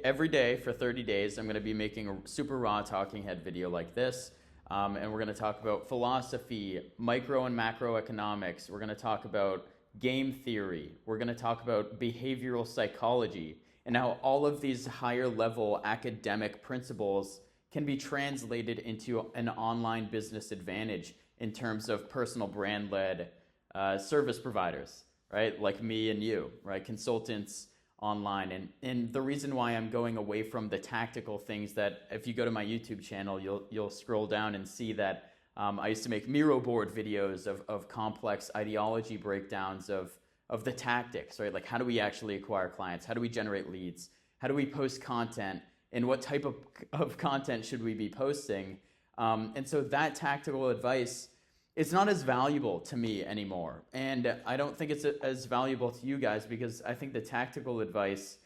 every day for 30 days, I'm going to be making a super raw talking head video like this. And we're going to talk about philosophy, micro and macroeconomics. We're going to talk about game theory. We're going to talk about behavioral psychology and how all of these higher level academic principles can be translated into an online business advantage in terms of personal brand led service providers, right? Like me and you, right? Consultants online. And the reason why I'm going away from the tactical things that if you go to my YouTube channel, you'll scroll down and see that I used to make Miro board videos of complex ideology breakdowns of the tactics, right? Like how do we actually acquire clients? How do we generate leads? How do we post content? And what type of content should we be posting? And so that tactical advice, it's not as valuable to me anymore. And I don't think it's as valuable to you guys because I think the tactical advice,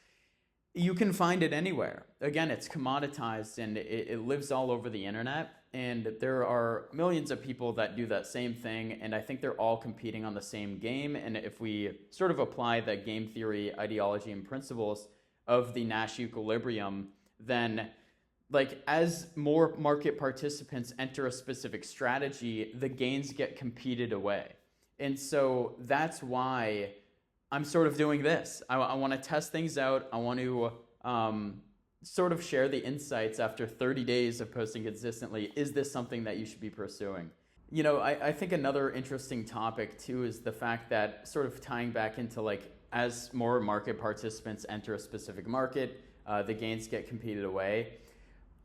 you can find it anywhere. Again, it's commoditized and it lives all over the internet. And there are millions of people that do that same thing. And I think they're all competing on the same game. And if we sort of apply the game theory, ideology, and principles of the Nash Equilibrium, then like as more market participants enter a specific strategy, the gains get competed away. And so that's why I'm sort of doing this. I want to test things out. I want to sort of share the insights after 30 days of posting consistently. Is this something that you should be pursuing? You know, I think another interesting topic too is the fact that sort of tying back into like as more market participants enter a specific market, the gains get competed away.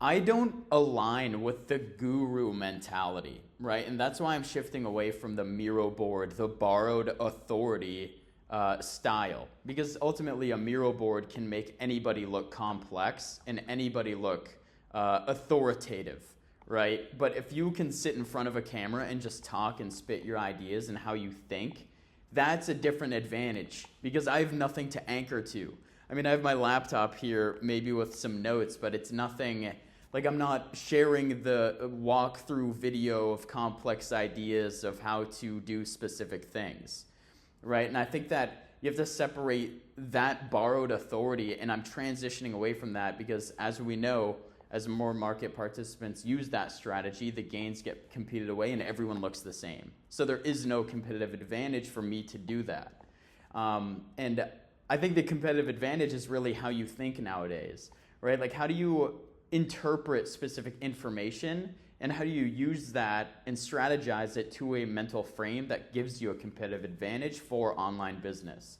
I don't align with the guru mentality, right? And that's why I'm shifting away from the Miro board, the borrowed authority style. Because ultimately a Miro board can make anybody look complex and anybody look authoritative, right? But if you can sit in front of a camera and just talk and spit your ideas and how you think, that's a different advantage because I have nothing to anchor to. I mean, I have my laptop here, maybe with some notes, but it's nothing. Like I'm not sharing the walkthrough video of complex ideas of how to do specific things, right? And I think that you have to separate that borrowed authority, and I'm transitioning away from that because as we know, as more market participants use that strategy, the gains get competed away and everyone looks the same. So there is no competitive advantage for me to do that. And I think the competitive advantage is really how you think nowadays, right? Like how do you interpret specific information and how do you use that and strategize it to a mental frame that gives you a competitive advantage for online business?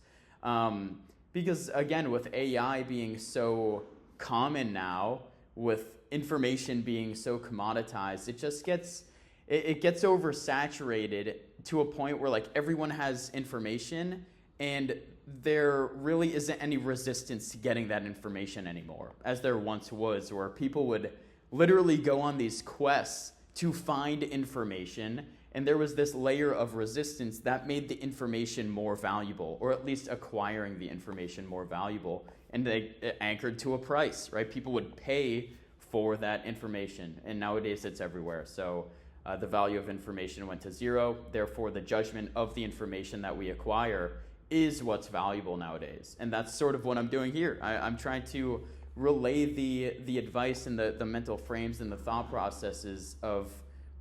Because again, with AI being so common now, with information being so commoditized, it just gets oversaturated to a point where like everyone has information and there really isn't any resistance to getting that information anymore, as there once was, where people would literally go on these quests to find information, and there was this layer of resistance that made the information more valuable, or at least acquiring the information more valuable, and it anchored to a price, right? People would pay for that information, and nowadays it's everywhere. So the value of information went to zero, therefore the judgment of the information that we acquire is what's valuable nowadays. And that's sort of what I'm doing here. I'm trying to relay the advice and the mental frames and the thought processes of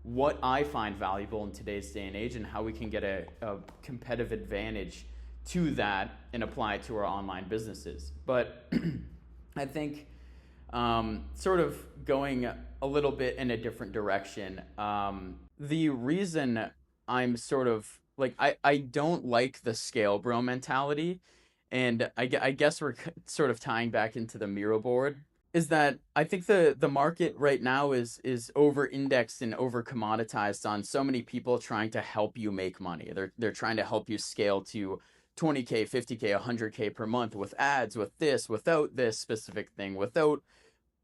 what I find valuable in today's day and age and how we can get a competitive advantage to that and apply it to our online businesses. But I think sort of going a little bit in a different direction, the reason I'm sort of like, I don't like the scale bro mentality, and I guess we're sort of tying back into the Miro board, is that I think the market right now is over indexed and over commoditized on so many people trying to help you make money. They're trying to help you scale to 20K, 50K, 100K per month with ads, with this, without this specific thing, without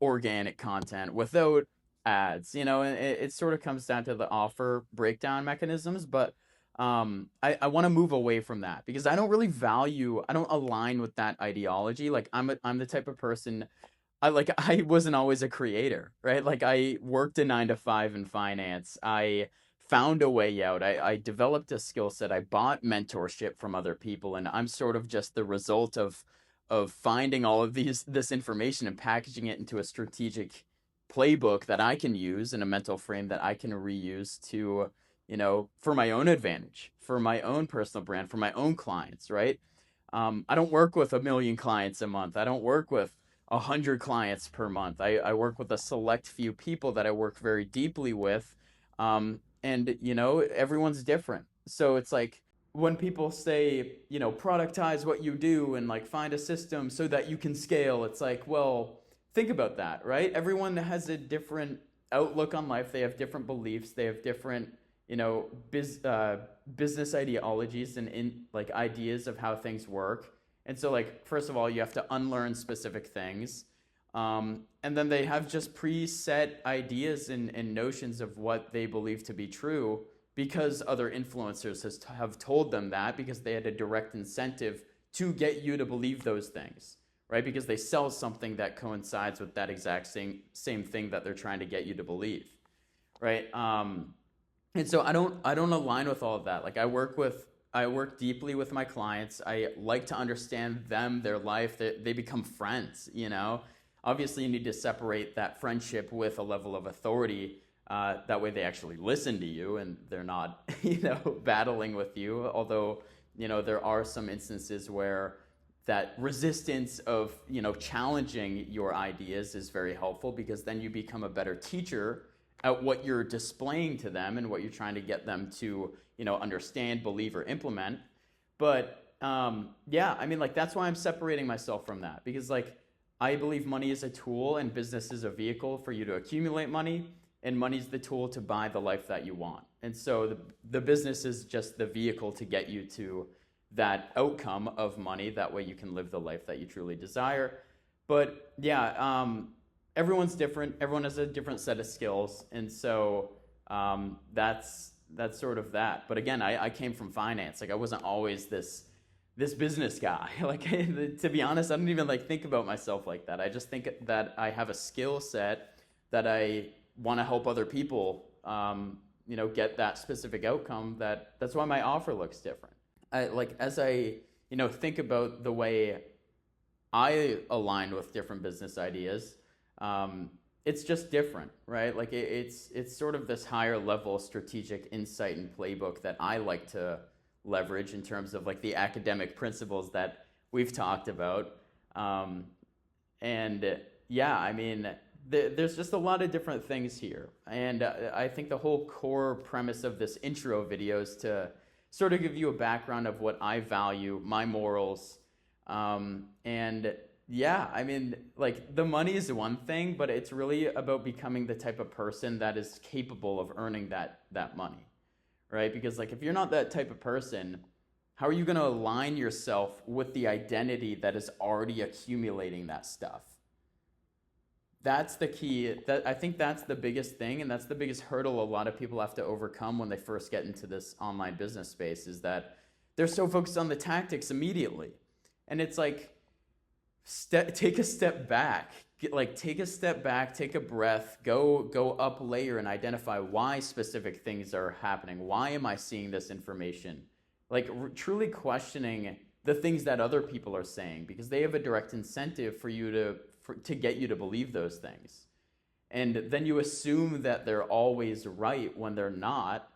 organic content, without ads, you know, and it sort of comes down to the offer breakdown mechanisms. But I want to move away from that because I don't really value, I don't align with that ideology. Like I'm the type of person, I wasn't always a creator, right? Like I worked a 9 to 5 in finance. I found a way out. I developed a skill set. I bought mentorship from other people, and I'm sort of just the result of of finding all of this information and packaging it into a strategic playbook that I can use in a mental frame that I can reuse to, for my own advantage, for my own personal brand, for my own clients, right? I don't work with 1 million clients a month. I don't work with 100 clients per month. I work with a select few people that I work very deeply with. And everyone's different. So it's like when people say, productize what you do and like find a system so that you can scale, it's like, well, think about that, right? Everyone has a different outlook on life. They have different beliefs. They have different, business ideologies and like ideas of how things work. And so, like, first of all, you have to unlearn specific things. And then they have just preset ideas and notions of what they believe to be true because other influencers have told them that, because they had a direct incentive to get you to believe those things, right? Because they sell something that coincides with that exact same thing that they're trying to get you to believe, right? And so I don't align with all of that. Like I work deeply with my clients. I like to understand them, their life. They become friends, Obviously, you need to separate that friendship with a level of authority. That way they actually listen to you and they're not, battling with you. Although, there are some instances where that resistance of, challenging your ideas is very helpful, because then you become a better teacher at what you're displaying to them and what you're trying to get them to, understand, believe, or implement. But that's why I'm separating myself from that, because I believe money is a tool and business is a vehicle for you to accumulate money, and money's the tool to buy the life that you want. And so the business is just the vehicle to get you to that outcome of money. That way you can live the life that you truly desire. But everyone's different. Everyone has a different set of skills. And so that's sort of that. But again, I came from finance. I wasn't always this business guy. To be honest, I don't even think about myself like that. I just think that I have a skill set that I want to help other people, get that specific outcome. That's why my offer looks different. As I think about the way I align with different business ideas, it's just different, right? It's sort of this higher level strategic insight and playbook that I like to leverage in terms of the academic principles that we've talked about. There's just a lot of different things here. And I think the whole core premise of this intro video is to sort of give you a background of what I value, my morals. The money is one thing, but it's really about becoming the type of person that is capable of earning that money. Right? Because if you're not that type of person, how are you going to align yourself with the identity that is already accumulating that stuff? That's the key. I think that's the biggest thing, and that's the biggest hurdle a lot of people have to overcome when they first get into this online business space, is that they're so focused on the tactics immediately. And it's take a step back. Take a step back, take a breath, go up layer and identify why specific things are happening. Why am I seeing this information? Truly questioning the things that other people are saying, because they have a direct incentive for you to get you to believe those things. And then you assume that they're always right when they're not.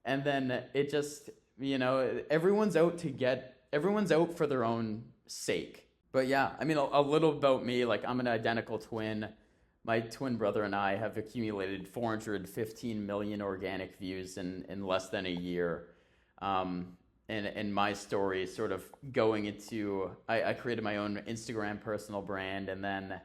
And then it just, everyone's out for their own sake. But yeah, a little about me, I'm an identical twin. My twin brother and I have accumulated 415 million organic views in less than a year. And my story sort of going into, I created my own Instagram personal brand, and then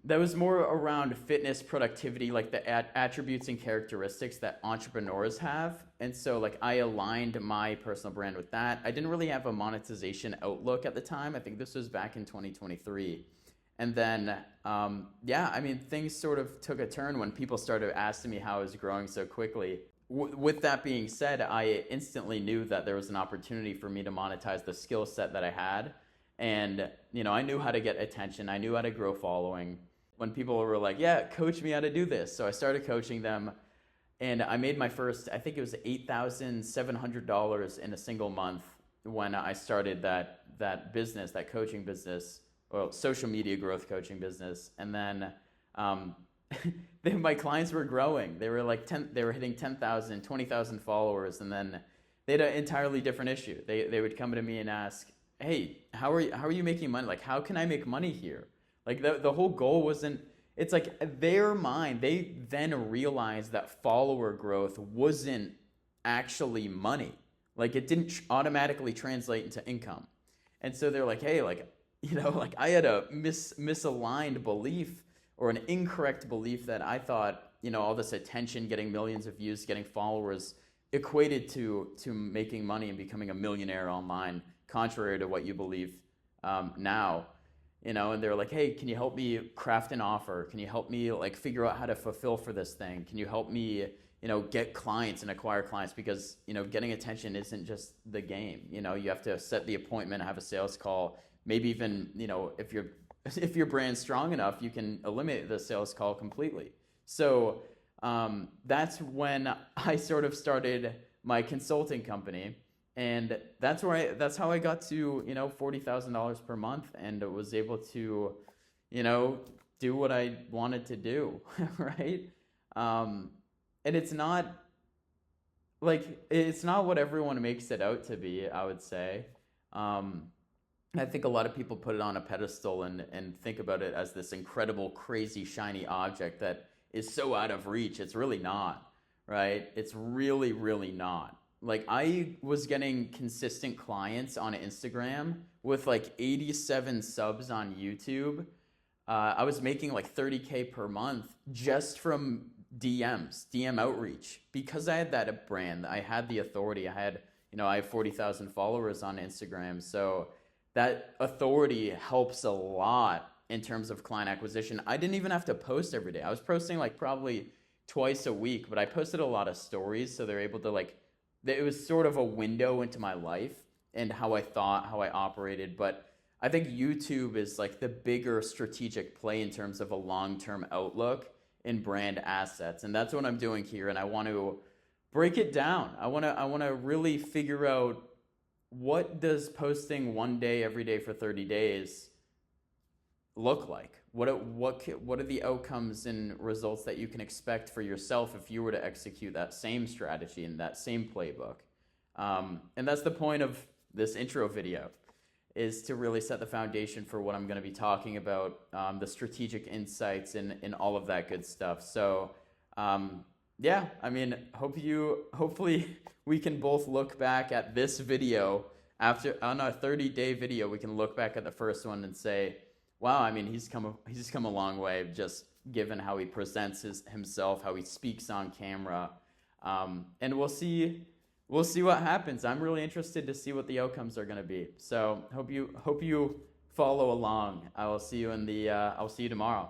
that was more around fitness, productivity, the attributes and characteristics that entrepreneurs have. And so I aligned my personal brand with that. I didn't really have a monetization outlook at the time. I think this was back in 2023. And then, things sort of took a turn when people started asking me how I was growing so quickly. With that being said, I instantly knew that there was an opportunity for me to monetize the skill set that I had. And, I knew how to get attention. I knew how to grow following. When people were like, yeah, coach me how to do this. So I started coaching them, and I made my first, I think it was $8,700 in a single month when I started that business, that coaching business, well, social media growth coaching business, and then um, my clients were growing. They were like they were hitting 10,000, 20,000 followers, and then they had an entirely different issue. They would come to me and ask, "Hey, how are you making money? Like, how can I make money here?" Like the whole goal wasn't. It's like their mind. They then realized that follower growth wasn't actually money. Like it didn't automatically translate into income. And so they're like, hey, like, like I had a misaligned belief or an incorrect belief that I thought, all this attention, getting millions of views, getting followers equated to making money and becoming a millionaire online, contrary to what you believe now. And they're like, hey, can you help me craft an offer? Can you help me like figure out how to fulfill for this thing? Can you help me, get clients and acquire clients? Because, getting attention isn't just the game. You have to set the appointment, have a sales call, maybe even, if your brand's strong enough, you can eliminate the sales call completely. So that's when I sort of started my consulting company. And that's how I got to, $40,000 per month and was able to, do what I wanted to do, right? And it's not what everyone makes it out to be, I would say. I think a lot of people put it on a pedestal and think about it as this incredible, crazy, shiny object that is so out of reach. It's really not, right? It's really, really not. Like I was getting consistent clients on Instagram with like 87 subs on YouTube. I was making like 30K per month just from DM outreach, because I had that brand. I had the authority. I have 40,000 followers on Instagram. So that authority helps a lot in terms of client acquisition. I didn't even have to post every day. I was posting like probably twice a week, but I posted a lot of stories. So they're able to it was sort of a window into my life and how I thought, how I operated. But I think YouTube is like the bigger strategic play in terms of a long-term outlook in brand assets. And that's what I'm doing here. And I want to break it down. I want to really figure out, what does posting one day every day for 30 days look like? What are the outcomes and results that you can expect for yourself if you were to execute that same strategy and that same playbook? And that's the point of this intro video, is to really set the foundation for what I'm going to be talking about, the strategic insights and all of that good stuff. So yeah, I mean, hopefully we can both look back at this video on a 30-day video. We can look back at the first one and say, wow, I mean, he's come a long way, just given how he presents himself, how he speaks on camera, and we'll see what happens. I'm really interested to see what the outcomes are going to be. So hope you follow along. I'll see you tomorrow.